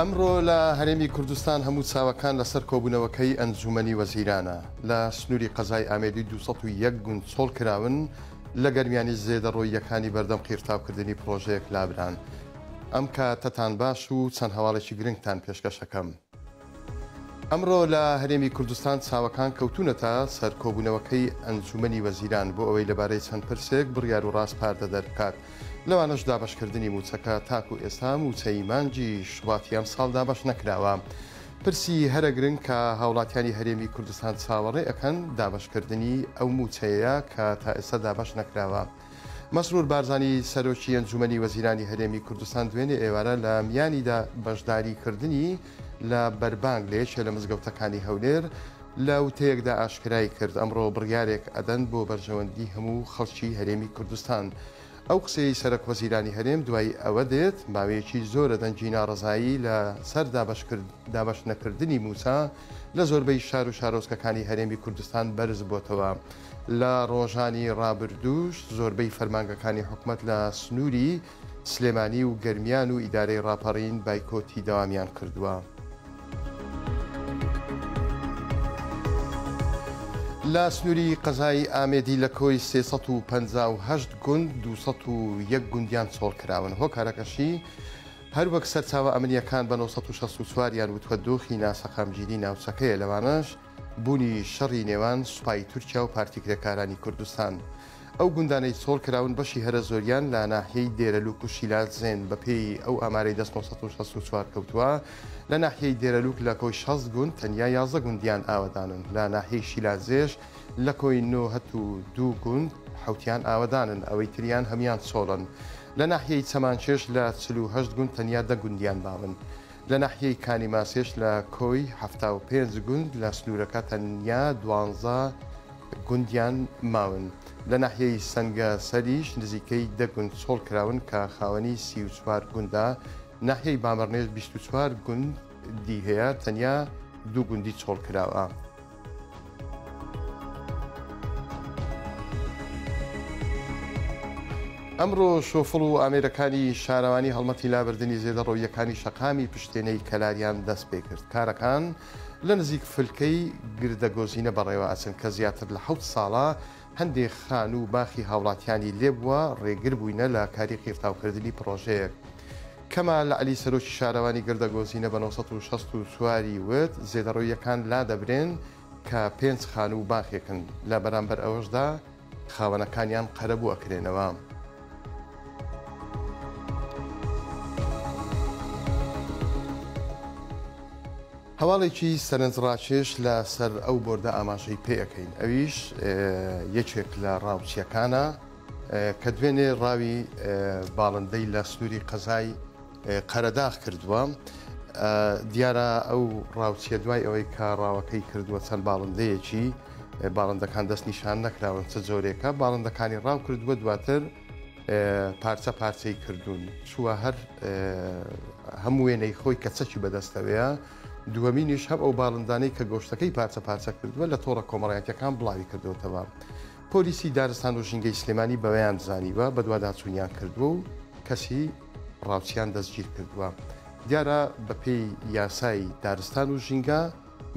ئەمڕۆ لە هەرێمی کوردستان هەموو چاوەکان لەسەر کۆبوونەوەکەی ئەنجومەنی وەزیرانە لە سنووری قەزای ئامێدی 201 گوند چۆڵ کراون لە گەرمیانی زێدەڕۆییەکانی بەردەم قیرتاوکردنی پرۆژەیەک لابران. ئەم کاتتان باش و چەند هەواڵێکی گرنگتان پێشکەشەکەم. ئەمڕۆ لە هەرێمی کوردستان چاوەکان کەوتونەتە سەر کۆبوونەوەکەی ئەنجومەنی وەزیران بۆ ئەوەی لەبارەی چەند پرسێک بڕیار و ڕاست پاردە دەربکات. لەوانەش دابەشکردنی موچەکە تاکو ئێستا موچەی مانجی شواتی ئەم ساڵ دابەش نەکراوە. پرسی هەرە گرنگ کە هاوڵاتیانی هەرێمی کوردستان چاوەڕێ ئەکەن دابەشکردنی ئەو موچەیە کە تا ئێستا دابەش نەکراوە. مەسرور بارزانی سەرۆکی ئەنجومەنی وەزیرانی هەرێمی کوردستان دوێنێ ئێوارە لە میانیدا بەشداریکردنی لە بەربانگ لە یەکێ لە مزگەوتەکانی هەولێر لە وتەیەکدا ئاشکرای کرد ئەمڕۆ بڕیارێک ئەدەن بۆ بەرژەوەندی هەموو خەڵکی هەرێمی کوردستان. ئەو قسەی سەرۆک وەزیرانی هەرێم دوای ئەوە دێت ماوەیەکی زۆرە دەنگی ناڕەزایی لە سەر دابەش نەکردنی موچە لە زۆربەی شار و شارۆچکەکانی هەرێمی کوردستان بەرز بۆتەوە. لە ڕۆژانی ڕابردووش زۆربەی فەرمانگەکانی حکوومەت لە سنووری سلێمانی و گەرمیان و ئیدارەی ڕاپەڕین بایکۆتی داوامیان کردووە. لە سنووری قەزای ئامێدی لە کۆی 358 گوند 201 گوندیان چۆڵ کراون. هۆکارەکەشی هەر وەک سەرچاوە ئەمنیەکان بە 964 یان وتوە دۆخی ناسەقامگیری ناوچەکەیە لەوانەش بوونی شەڕی نێوان سوپای تورکیا و پارتیکرێکارانی کوردستان. ئەو گوندانەی چۆڵ کراون بەشی هەرە زۆریان لە ناحیەی دێرەلوک و شیلازێن بەپێی ئەو ئامارەی 1964 کەوتووە. لە ناحیەی دێرەلوک لە کۆی 6 گوند تەنیا 11 گوندیان ئاوەدانن. لە ناحیەی شیلازێش لە کۆی 92 گوند حوتیان ئاوەدانن ئەوەی تریان هەمیان چۆڵن. لە ناحیەی چەمانچێش لە 48 گوند تەنیا 10 گوندیان باون. لە ناحیەی کانیماسێش لە کۆی 75 گوند لە سنوورەکە تەنیا 12 گوندیان ماون. لە ناحیەی سەنگە سەریش نزیکەی 10 گوند چۆڵ کراون کە خاوەنی 34 گوندا. ناحیەی بامەڕنێژ 24 گوندی هەیە تەنیا 2 گوندی چۆڵ کراوە. ئەمڕۆ شۆفڵ و ئامێرەکانی شارەوانی هەڵمەتی لابردنی زێدەڕۆییەکانی شەقامی پشتێنەی کەلاریان دەست پێ کرد. کارەکان لە نزیک فلکەی گردەگۆزینە بەڕێوە ئەچن کە زیاتر لە 7 ساڵە هەندێک خان و باخی هاوڵاتیانی لێبووە ڕێگر بووینە لە کاری قیرتاوکردنی پرۆژەیەک. کەمال عەلی سەرۆکی شارەوانی گردەگۆزینە بە 1964 وت زێدەڕۆییەکان لا دەبرێن کە 5 خان و باخێکن لە بەرامبەر ئەوەشدا خاوەنەکانیان قەرەبوو ئەکرێنەوە. هەواڵێکی سەرنجڕاکێش لە سەر ئەو بۆردە ئاماژەی پێەکەین. ئەویش یەکێک لە ڕاوچیەکانە کە دوێنێ ڕاوی باڵندەی لە سنووری قەزای قەرەداغ کردووە. دیارە ئەو ڕاوچیە دوای ئەوەی کە ڕاوەکەی کردووە چەند باڵندەیەکی باڵندەکان دەست نیشان نەکراون چ جۆرێکە باڵندەکانی ڕاو کردووە دواتر پارچە پارچەی کردوون چووە هەر هەموو وێنەی خۆی کە چەکی بەدەستەوەیە. دووەمینیش هەم ئەو باڵندانەی کە گۆشتەکەی پارچە پارچە کردووە لە تۆڕە کۆمەڵایەتەکان بڵاوی کردوتەوە. پۆلیسی دارستان و ژینگەی سلێمانی بەوەیان زانیوە بە دوواداچوونیان کردووە و کەسی ڕاوچیان دەستگیر کردووە. دیارە بەپێی یاسای دارستان و ژینگە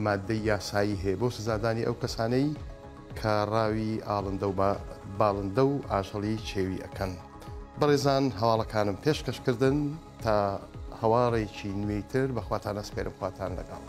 مادەی یاسایی هەیە بۆ سزادانی ئەو کەسانەی کە ڕاوی ئاڵندە و باڵندە و ئاژەڵی چێوی ئەەکەن. بەڕێزان هەواڵەکانم پێشکەشکردن تا هەواڵێکی نوێیتر بەخواتان ئەسپێرم خواتان لەگەڵ.